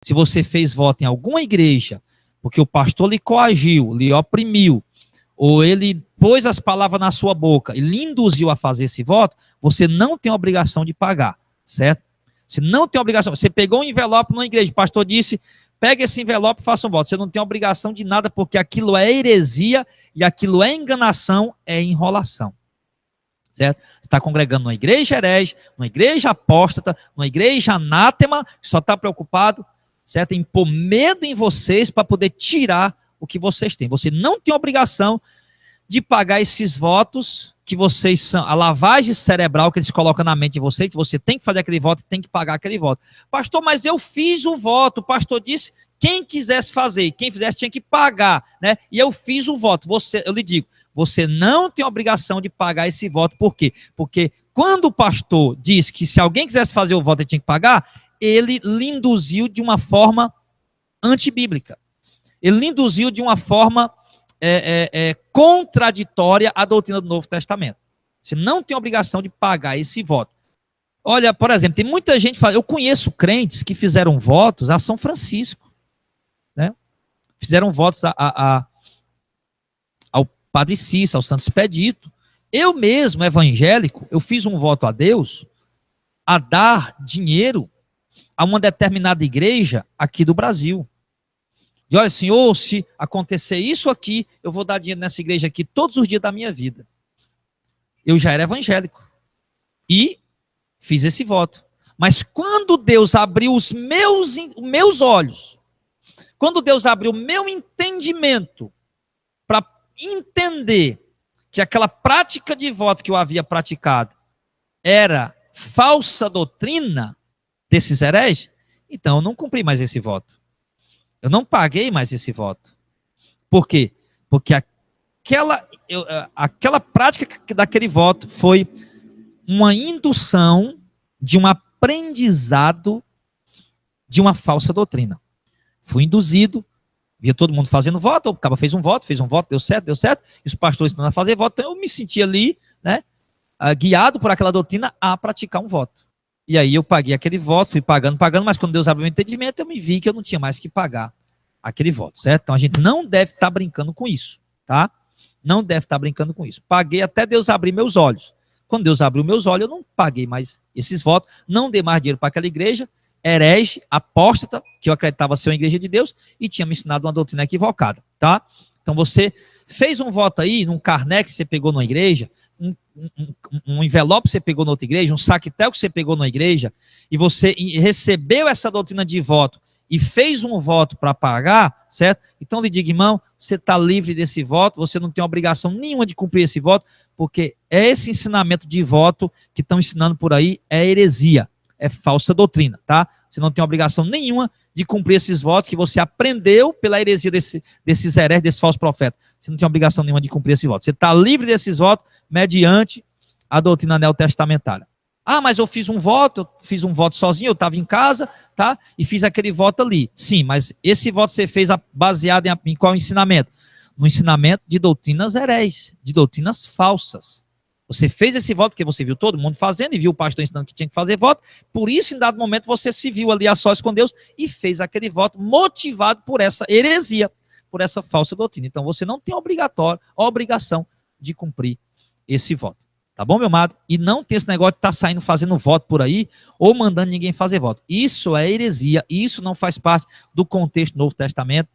Se você fez voto em alguma igreja, porque o pastor lhe coagiu, lhe oprimiu, ou ele pôs as palavras na sua boca e lhe induziu a fazer esse voto, você não tem obrigação de pagar, certo? Você não tem obrigação. Você pegou um envelope numa igreja, o pastor disse, pega esse envelope e faça um voto. Você não tem obrigação de nada, porque aquilo é heresia e aquilo é enganação, é enrolação. Certo? Você está congregando numa igreja herege, numa igreja apóstata, numa igreja anátema, que só está preocupado, certo, em pôr medo em vocês para poder tirar o que vocês têm. Você não tem obrigação de pagar esses votos que vocês são, a lavagem cerebral que eles colocam na mente de vocês, que você tem que fazer aquele voto e tem que pagar aquele voto. Pastor, mas eu fiz o voto, o pastor disse, quem quisesse fazer, quem fizesse tinha que pagar, né? E eu fiz o voto. Eu lhe digo, você não tem obrigação de pagar esse voto. Por quê? Porque quando o pastor diz que se alguém quisesse fazer o voto ele tinha que pagar, ele lhe induziu de uma forma antibíblica. Ele lhe induziu de uma forma contraditória à doutrina do Novo Testamento. Você não tem obrigação de pagar esse voto. Olha, por exemplo, tem muita gente, eu conheço crentes que fizeram votos a São Francisco, né? Fizeram votos ao Padre Cícero, ao Santo Expedito. Eu mesmo, evangélico, eu fiz um voto a Deus a dar dinheiro a uma determinada igreja aqui do Brasil. De olha, Senhor, se acontecer isso aqui, eu vou dar dinheiro nessa igreja aqui todos os dias da minha vida. Eu já era evangélico. E fiz esse voto. Mas quando Deus abriu os meus olhos, quando Deus abriu o meu entendimento para entender que aquela prática de voto que eu havia praticado era falsa doutrina desses hereges, então eu não cumpri mais esse voto. Eu não paguei mais esse voto. Por quê? Porque aquela prática daquele voto foi uma indução de um aprendizado de uma falsa doutrina. Fui induzido, via todo mundo fazendo voto, o cara fez um voto, deu certo, e os pastores ensinando a fazer voto, então eu me senti ali, né, guiado por aquela doutrina a praticar um voto. E aí eu paguei aquele voto, fui pagando, mas quando Deus abriu o meu entendimento, eu me vi que eu não tinha mais que pagar aquele voto, certo? Então a gente não deve estar brincando com isso, tá? Não deve estar brincando com isso. Paguei até Deus abrir meus olhos. Quando Deus abriu meus olhos, eu não paguei mais esses votos, não dei mais dinheiro para aquela igreja, herege, apóstata, que eu acreditava ser uma igreja de Deus, e tinha me ensinado uma doutrina equivocada, tá? Então você fez um voto aí, num carné que você pegou numa igreja, um envelope que você pegou na outra igreja, um saquetel que você pegou na igreja, e você recebeu essa doutrina de voto e fez um voto para pagar, certo? Então lhe digo, irmão, você está livre desse voto, você não tem obrigação nenhuma de cumprir esse voto, porque esse ensinamento de voto que estão ensinando por aí é heresia, é falsa doutrina, tá? Você não tem obrigação nenhuma de cumprir esses votos que você aprendeu pela heresia desses hereges, desses falsos profetas. Você não tem obrigação nenhuma de cumprir esses votos. Você está livre desses votos mediante a doutrina neotestamentária. Ah, mas eu fiz um voto sozinho, eu estava em casa, tá? E fiz aquele voto ali. Sim, mas esse voto você fez baseado em qual ensinamento? No ensinamento de doutrinas hereges, de doutrinas falsas. Você fez esse voto porque você viu todo mundo fazendo e viu o pastor ensinando que tinha que fazer voto. Por isso, em dado momento, você se viu ali a sós com Deus e fez aquele voto motivado por essa heresia, por essa falsa doutrina. Então, você não tem obrigação de cumprir esse voto. Tá bom, meu amado? E não tem esse negócio de estar saindo fazendo voto por aí ou mandando ninguém fazer voto. Isso é heresia, isso não faz parte do contexto do Novo Testamento.